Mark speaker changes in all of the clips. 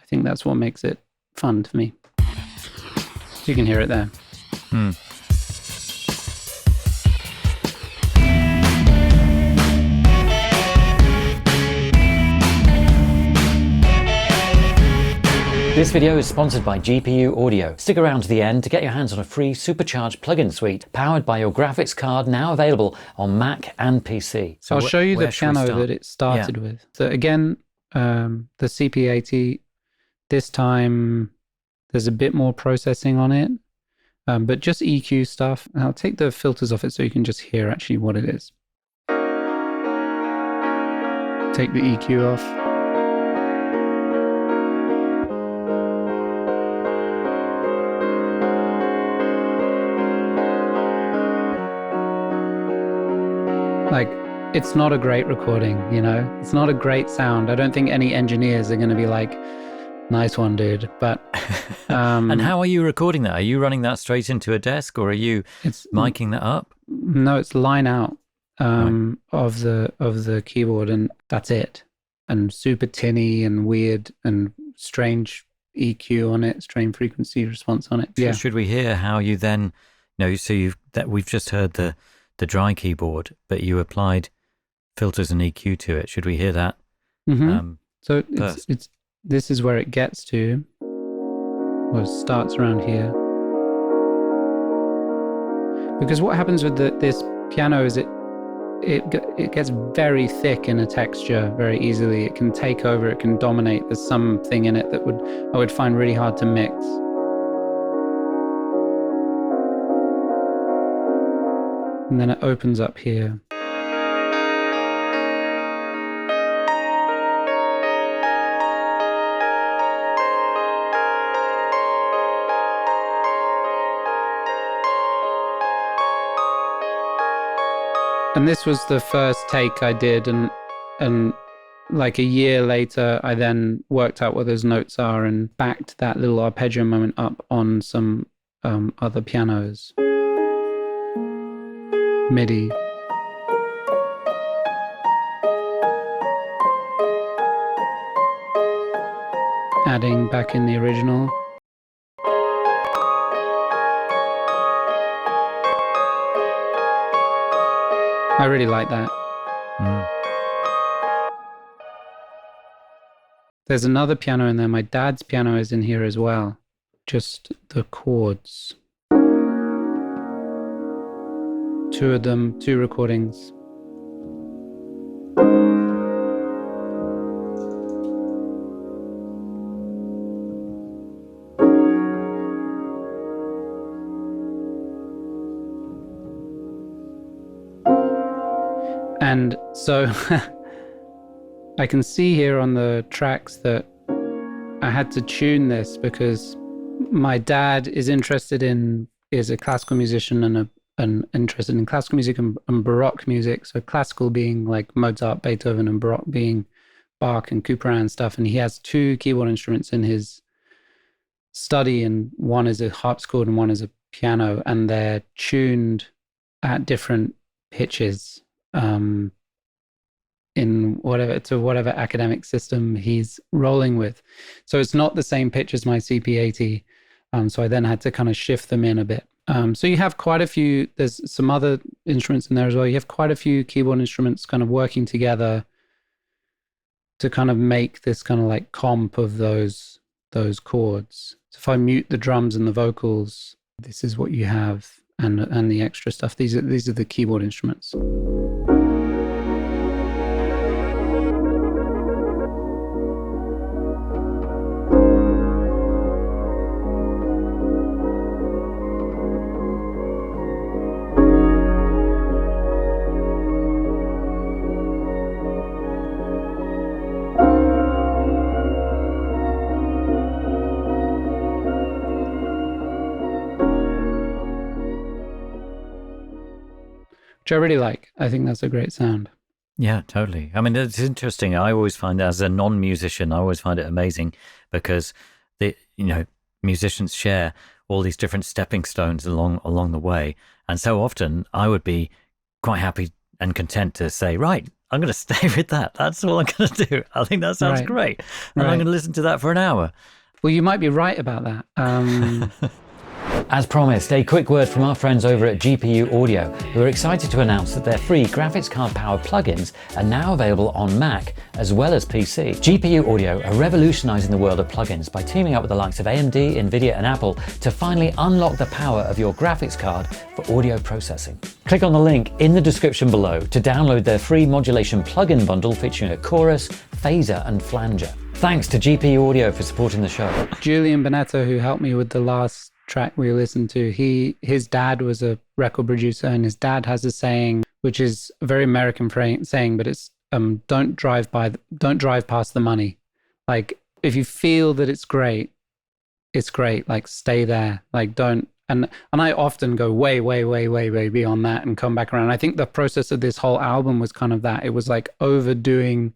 Speaker 1: I think that's what makes it fun for me. So you can hear it there.
Speaker 2: This video is sponsored by GPU Audio. Stick around to the end to get your hands on a free supercharged plugin suite powered by your graphics card, now available on Mac and PC.
Speaker 1: So I'll show you the piano that it started with. So again, the CP80, this time there's a bit more processing on it, but just EQ stuff. And I'll take the filters off it so you can just hear actually what it is. Take the EQ off. Like, it's not a great recording, you know? It's not a great sound. I don't think any engineers are going to be like, nice one, dude. But
Speaker 2: and how are you recording that? Are you running that straight into a desk, or are you miking that up?
Speaker 1: No, it's line out of the keyboard, and that's it. And super tinny and weird and strange EQ on it, strange frequency response on it.
Speaker 2: Yeah. Should we hear how you then, so we've just heard the dry keyboard, but you applied filters and EQ to it. Should we hear that?
Speaker 1: So this is where it gets to, or it starts around here. Because what happens with this piano is it gets very thick in a texture very easily. It can take over, it can dominate. There's something in it that I would find really hard to mix. And then it opens up here. And this was the first take I did, and like a year later, I then worked out what those notes are and backed that little arpeggio moment up on some other pianos. MIDI. Adding back in the original. I really like that. There's another piano in there. My dad's piano is in here as well. Just the chords. Two of them, 2 recordings. And so I can see here on the tracks that I had to tune this because my dad is a classical musician and interested in classical music and Baroque music. So classical being like Mozart, Beethoven, and Baroque being Bach and Couperin and stuff. And he has 2 keyboard instruments in his study, and one is a harpsichord and one is a piano, and they're tuned at different pitches in whatever academic system he's rolling with. So it's not the same pitch as my CP80. So I then had to kind of shift them in a bit. So you have quite a few, there's some other instruments in there as well. You have quite a few keyboard instruments kind of working together to kind of make this kind of like comp of those chords. So if I mute the drums and the vocals, this is what you have, and the extra stuff. These are the keyboard instruments. Which I really like. I think that's a great sound.
Speaker 2: Yeah, totally. I mean, it's interesting. I always find, as a non-musician, I always find it amazing because musicians share all these different stepping stones along the way. And so often I would be quite happy and content to say, right, I'm going to stay with that. That's all I'm going to do. I think that sounds
Speaker 1: Right.
Speaker 2: great. And I'm going to listen to that for an hour.
Speaker 1: Well, you might be right about that.
Speaker 2: As promised, a quick word from our friends over at GPU Audio, who are excited to announce that their free graphics card powered plugins are now available on Mac as well as PC. GPU Audio are revolutionizing the world of plugins by teaming up with the likes of AMD, Nvidia and Apple to finally unlock the power of your graphics card for audio processing. Click on the link in the description below to download their free modulation plugin bundle featuring a chorus, phaser and flanger. Thanks to GPU Audio for supporting the show.
Speaker 1: Julian Bonetto, who helped me with the last track we listened to, his dad was a record producer, and his dad has a saying, which is a very American saying, but it's don't drive past the money. Like, if you feel that it's great, like, stay there. Like, don't. And I often go way beyond that and come back around. I think the process of this whole album was kind of that. It was like overdoing.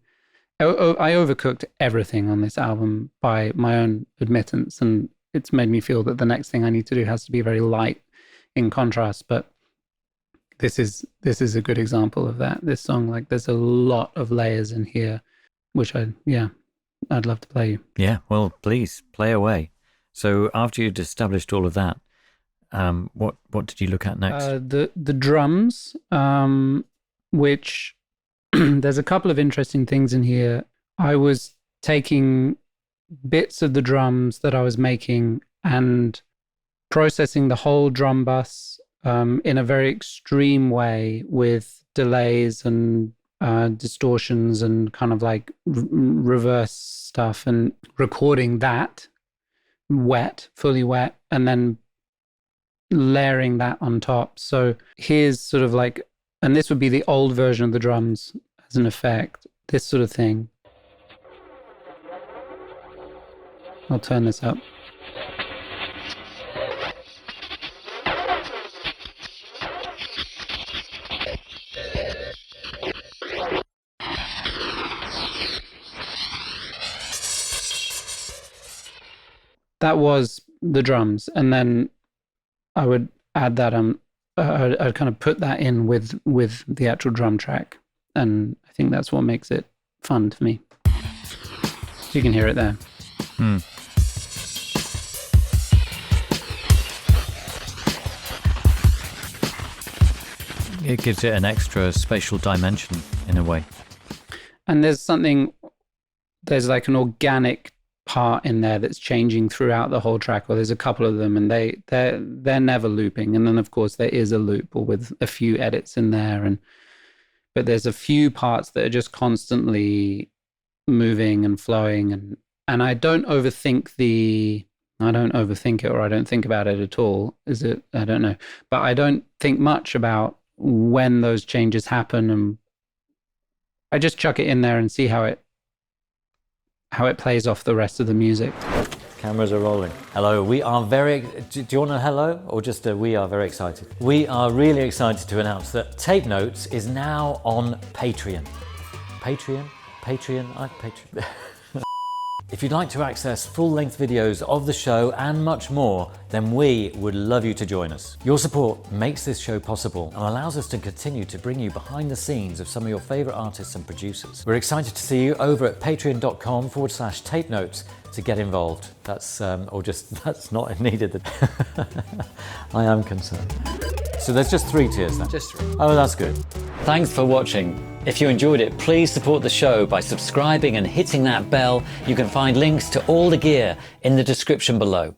Speaker 1: I overcooked everything on this album by my own admittance, and it's made me feel that the next thing I need to do has to be very light in contrast. But this is a good example of that. This song, like, there's a lot of layers in here, which I'd love to play you. Yeah, well, please play away. So after you'd established all of that, what did you look at next? The drums, which there's a couple of interesting things in here. I was taking bits of the drums that I was making and processing the whole drum bus in a very extreme way with delays and distortions and kind of like reverse stuff, and recording that fully wet, and then layering that on top. So here's sort of like, and this would be the old version of the drums as an effect, this sort of thing. I'll turn this up. That was the drums, and then I would add that I'd kind of put that in with the actual drum track, and I think that's what makes it fun for me. You can hear it there.
Speaker 2: It gives it an extra spatial dimension in a way.
Speaker 1: And there's like an organic part in there that's changing throughout the whole track, or there's a couple of them, and they're never looping. And then of course there is a loop, or with a few edits in there, but there's a few parts that are just constantly moving and flowing, and I don't overthink it, or I don't think about it at all. I don't know, but I don't think much about when those changes happen, and I just chuck it in there and see how it plays off the rest of the music.
Speaker 2: Cameras are rolling. Hello, we are do you want a hello, or just we are very excited? We are really excited to announce that Tape Notes is now on Patreon. Patreon. If you'd like to access full-length videos of the show and much more, then we would love you to join us. Your support makes this show possible and allows us to continue to bring you behind the scenes of some of your favorite artists and producers. We're excited to see you over at patreon.com/tape notes to get involved. That's not needed. I am concerned. So there's just 3 tiers then?
Speaker 1: Just 3.
Speaker 2: Oh, that's good. Thanks for watching. If you enjoyed it, please support the show by subscribing and hitting that bell. You can find links to all the gear in the description below.